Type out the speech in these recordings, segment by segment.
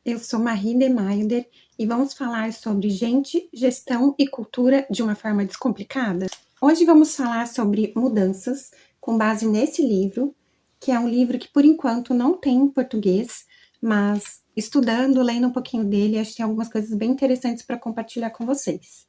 eu sou Marie Demainder e vamos falar sobre gente, gestão e cultura de uma forma descomplicada? Hoje vamos falar sobre mudanças com base nesse livro, que é um livro que por enquanto não tem em português, mas estudando, lendo um pouquinho dele, acho que tem algumas coisas bem interessantes para compartilhar com vocês.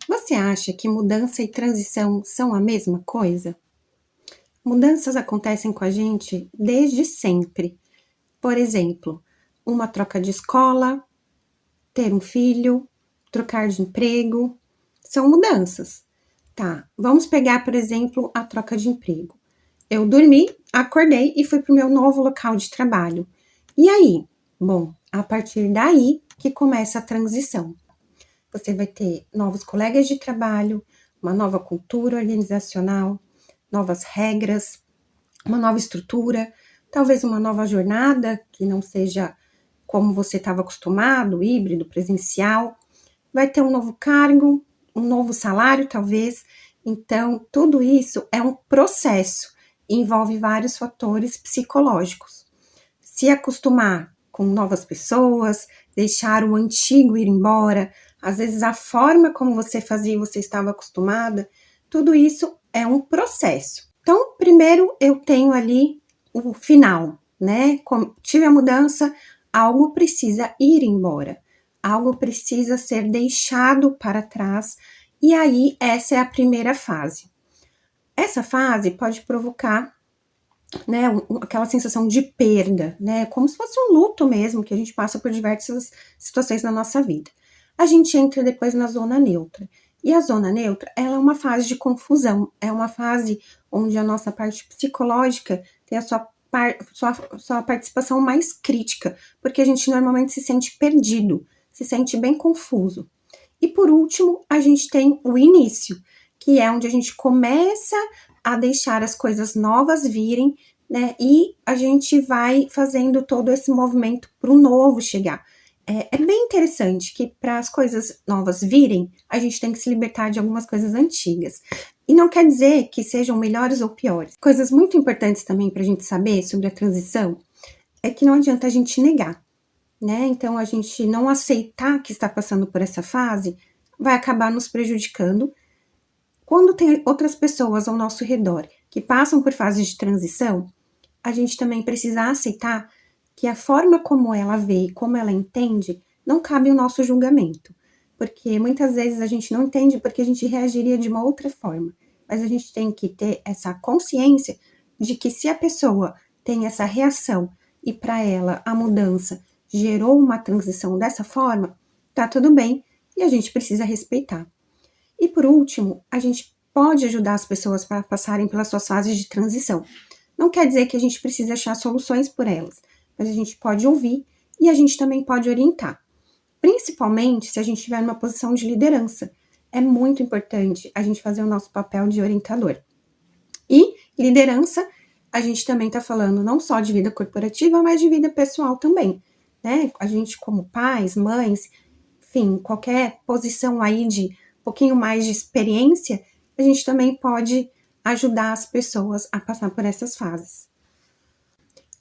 Você acha que mudança e transição são a mesma coisa? Mudanças acontecem com a gente desde sempre. Por exemplo, uma troca de escola, ter um filho, trocar de emprego, são mudanças. Tá, vamos pegar, por exemplo, a troca de emprego. Eu dormi, acordei e fui para o meu novo local de trabalho. E aí? Bom, a partir daí que começa a transição. Você vai ter novos colegas de trabalho, uma nova cultura organizacional, novas regras, uma nova estrutura, talvez uma nova jornada que não seja como você estava acostumado, híbrido, presencial. Vai ter um novo cargo, um novo salário, talvez. Então, tudo isso é um processo, envolve vários fatores psicológicos. Se acostumar com novas pessoas, deixar o antigo ir embora, às vezes a forma como você fazia, você estava acostumada, tudo isso é um processo. Então, primeiro eu tenho ali o final, né? Tive a mudança, algo precisa ir embora, algo precisa ser deixado para trás, e aí essa é a primeira fase. Essa fase pode provocar, né, aquela sensação de perda, né? Como se fosse um luto mesmo, que a gente passa por diversas situações na nossa vida. A gente entra depois na zona neutra. E a zona neutra, ela é uma fase de confusão, é uma fase onde a nossa parte psicológica tem a sua participação mais crítica, porque a gente normalmente se sente perdido, se sente bem confuso. E por último, a gente tem o início, que é onde a gente começa a deixar as coisas novas virem, né? E a gente vai fazendo todo esse movimento para o novo chegar. É bem interessante que para as coisas novas virem, a gente tem que se libertar de algumas coisas antigas. E não quer dizer que sejam melhores ou piores. Coisas muito importantes também para a gente saber sobre a transição é que não adianta a gente negar, né? Então, a gente não aceitar que está passando por essa fase vai acabar nos prejudicando. Quando tem outras pessoas ao nosso redor que passam por fases de transição, a gente também precisa aceitar que a forma como ela vê e como ela entende não cabe o nosso julgamento. Porque muitas vezes a gente não entende porque a gente reagiria de uma outra forma. Mas a gente tem que ter essa consciência de que se a pessoa tem essa reação e para ela a mudança gerou uma transição dessa forma, tá tudo bem e a gente precisa respeitar. E por último, a gente pode ajudar as pessoas para passarem pelas suas fases de transição. Não quer dizer que a gente precisa achar soluções por elas, mas a gente pode ouvir e a gente também pode orientar. Principalmente se a gente estiver numa posição de liderança. É muito importante a gente fazer o nosso papel de orientador. E liderança, a gente também está falando não só de vida corporativa, mas de vida pessoal também, né? A gente como pais, mães, enfim, qualquer posição aí de um pouquinho mais de experiência, a gente também pode ajudar as pessoas a passar por essas fases.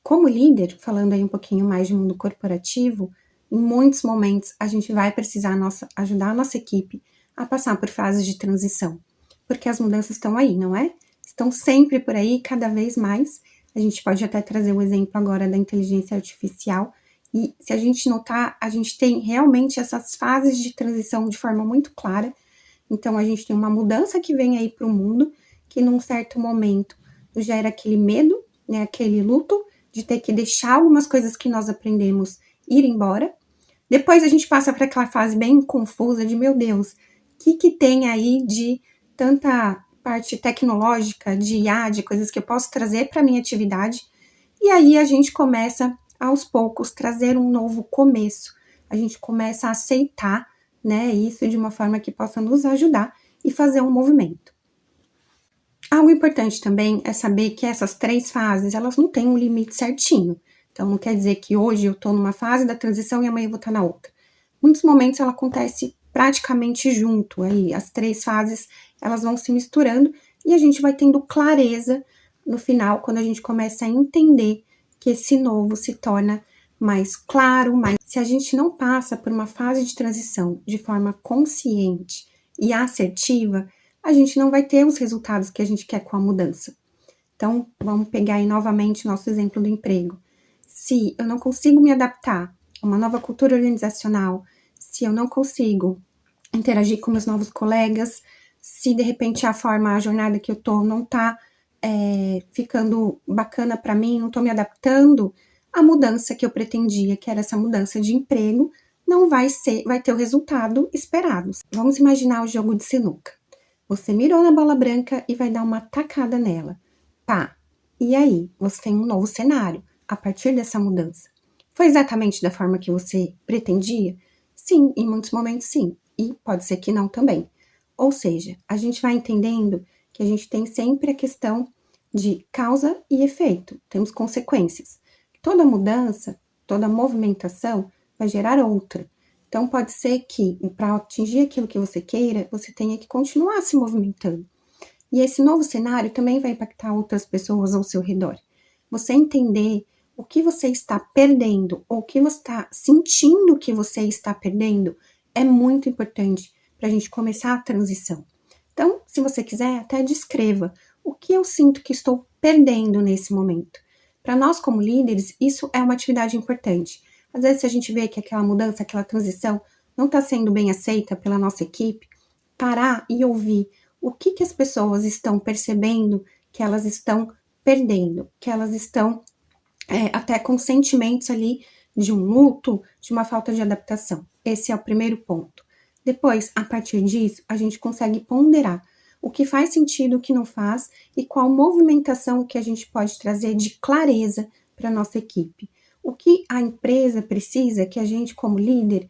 Como líder, falando aí um pouquinho mais de mundo corporativo, em muitos momentos a gente vai precisar ajudar a nossa equipe a passar por fases de transição, porque as mudanças estão aí, não é? Estão sempre por aí, cada vez mais. A gente pode até trazer o exemplo agora da inteligência artificial, e se a gente notar, a gente tem realmente essas fases de transição de forma muito clara. Então, a gente tem uma mudança que vem aí para o mundo, que num certo momento gera aquele medo, né, aquele luto, de ter que deixar algumas coisas que nós aprendemos ir embora. Depois a gente passa para aquela fase bem confusa de, meu Deus, o que tem aí de tanta parte tecnológica, de IA, de coisas que eu posso trazer para a minha atividade. E aí a gente começa, aos poucos, trazer um novo começo. A gente começa a aceitar, né, isso de uma forma que possa nos ajudar e fazer um movimento. Algo importante também é saber que essas 3 fases, elas não têm um limite certinho. Então, não quer dizer que hoje eu estou numa fase da transição e amanhã eu vou estar na outra. Muitos momentos ela acontece praticamente junto, aí as 3 fases, elas vão se misturando e a gente vai tendo clareza no final, quando a gente começa a entender que esse novo se torna mais claro, mas se a gente não passa por uma fase de transição de forma consciente e assertiva, a gente não vai ter os resultados que a gente quer com a mudança. Então, vamos pegar aí novamente nosso exemplo do emprego. Se eu não consigo me adaptar a uma nova cultura organizacional, se eu não consigo interagir com meus novos colegas, se de repente a jornada que eu tô não tá ficando bacana para mim, não tô me adaptando, a mudança que eu pretendia, que era essa mudança de emprego, não vai ter o resultado esperado. Vamos imaginar o jogo de sinuca. Você mirou na bola branca e vai dar uma tacada nela. Tá, e aí? Você tem um novo cenário a partir dessa mudança. Foi exatamente da forma que você pretendia? Sim, em muitos momentos sim, e pode ser que não também. Ou seja, a gente vai entendendo que a gente tem sempre a questão de causa e efeito, temos consequências. Toda mudança, toda movimentação vai gerar outra. Então, pode ser que, para atingir aquilo que você queira, você tenha que continuar se movimentando. E esse novo cenário também vai impactar outras pessoas ao seu redor. Você entender o que você está perdendo ou o que você está sentindo que você está perdendo é muito importante para a gente começar a transição. Então, se você quiser, até descreva o que eu sinto que estou perdendo nesse momento. Para nós, como líderes, isso é uma atividade importante. Às vezes, se a gente vê que aquela mudança, aquela transição não está sendo bem aceita pela nossa equipe, parar e ouvir o que as pessoas estão percebendo que elas estão perdendo, que elas estão até com sentimentos ali de um luto, de uma falta de adaptação. Esse é o primeiro ponto. Depois, a partir disso, a gente consegue ponderar o que faz sentido, o que não faz e qual movimentação que a gente pode trazer de clareza para a nossa equipe. O que a empresa precisa que a gente, como líder,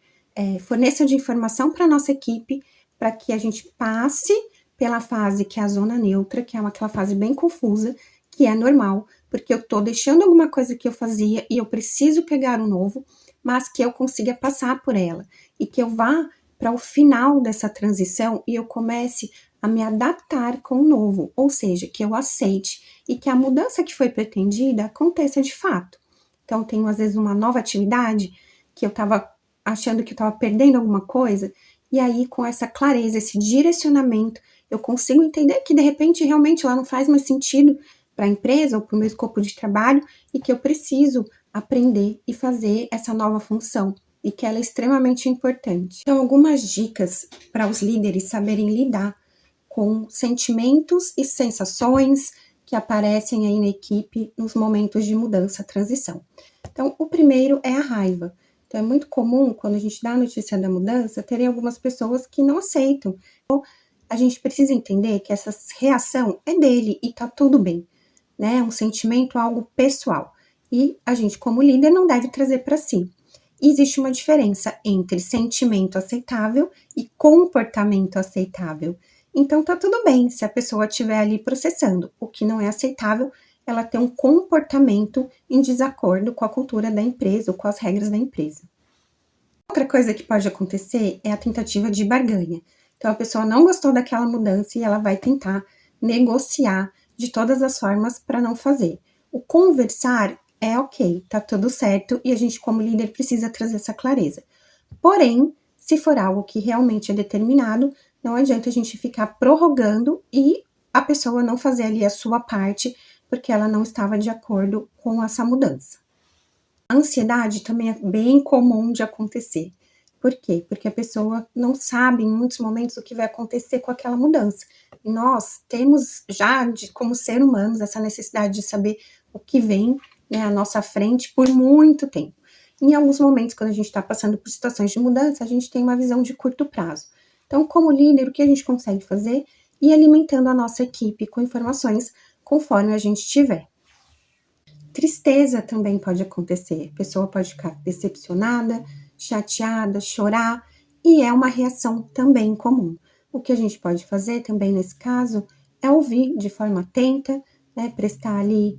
forneça de informação para a nossa equipe para que a gente passe pela fase que é a zona neutra, que é aquela fase bem confusa, que é normal, porque eu tô deixando alguma coisa que eu fazia e eu preciso pegar um novo, mas que eu consiga passar por ela e que eu vá para o final dessa transição e eu comece a me adaptar com o novo, ou seja, que eu aceite e que a mudança que foi pretendida aconteça de fato. Então, tenho às vezes uma nova atividade que eu estava achando que eu estava perdendo alguma coisa, e aí com essa clareza, esse direcionamento, eu consigo entender que de repente realmente ela não faz mais sentido para a empresa ou para o meu escopo de trabalho e que eu preciso aprender e fazer essa nova função e que ela é extremamente importante. Então, algumas dicas para os líderes saberem lidar com sentimentos e sensações que aparecem aí na equipe nos momentos de mudança, transição. Então, o primeiro é a raiva. Então, é muito comum, quando a gente dá a notícia da mudança, terem algumas pessoas que não aceitam. Então, a gente precisa entender que essa reação é dele e tá tudo bem, né? Um sentimento, algo pessoal. E a gente, como líder, não deve trazer para si. Existe uma diferença entre sentimento aceitável e comportamento aceitável. Então, tá tudo bem se a pessoa estiver ali processando. O que não é aceitável, ela ter um comportamento em desacordo com a cultura da empresa ou com as regras da empresa. Outra coisa que pode acontecer é a tentativa de barganha. Então, a pessoa não gostou daquela mudança e ela vai tentar negociar de todas as formas para não fazer. O conversar é ok, tá tudo certo e a gente, como líder, precisa trazer essa clareza. Porém, se for algo que realmente é determinado, não adianta a gente ficar prorrogando e a pessoa não fazer ali a sua parte porque ela não estava de acordo com essa mudança. A ansiedade também é bem comum de acontecer. Por quê? Porque a pessoa não sabe em muitos momentos o que vai acontecer com aquela mudança. E nós temos já, como ser humanos, essa necessidade de saber o que vem, né, à nossa frente por muito tempo. Em alguns momentos, quando a gente está passando por situações de mudança, a gente tem uma visão de curto prazo. Então, como líder, o que a gente consegue fazer? Ir alimentando a nossa equipe com informações conforme a gente tiver. Tristeza também pode acontecer. A pessoa pode ficar decepcionada, chateada, chorar, e é uma reação também comum. O que a gente pode fazer também nesse caso é ouvir de forma atenta, né, prestar ali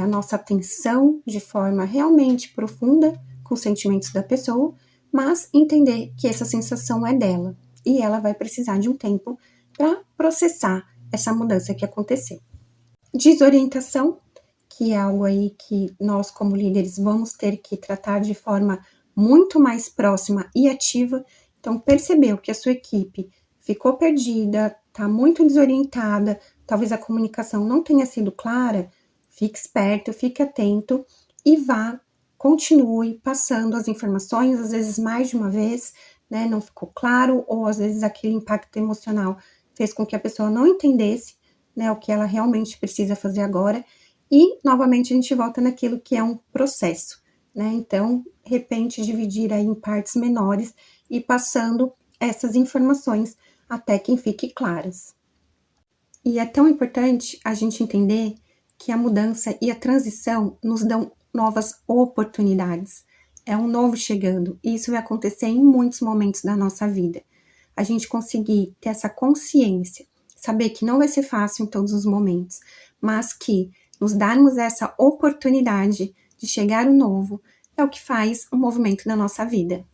a nossa atenção de forma realmente profunda com os sentimentos da pessoa, mas entender que essa sensação é dela e ela vai precisar de um tempo para processar essa mudança que aconteceu. Desorientação, que é algo aí que nós, como líderes, vamos ter que tratar de forma muito mais próxima e ativa. Então, percebeu que a sua equipe ficou perdida, está muito desorientada, talvez a comunicação não tenha sido clara, fique esperto, fique atento e continue passando as informações, às vezes mais de uma vez, né, não ficou claro, ou às vezes aquele impacto emocional fez com que a pessoa não entendesse, né, o que ela realmente precisa fazer agora, e novamente a gente volta naquilo que é um processo, né, então, de repente, dividir aí em partes menores e passando essas informações até que fiquem claras. E é tão importante a gente entender que a mudança e a transição nos dão novas oportunidades. É um novo chegando, e isso vai acontecer em muitos momentos da nossa vida. A gente conseguir ter essa consciência, saber que não vai ser fácil em todos os momentos, mas que nos darmos essa oportunidade de chegar o novo é o que faz o movimento da nossa vida.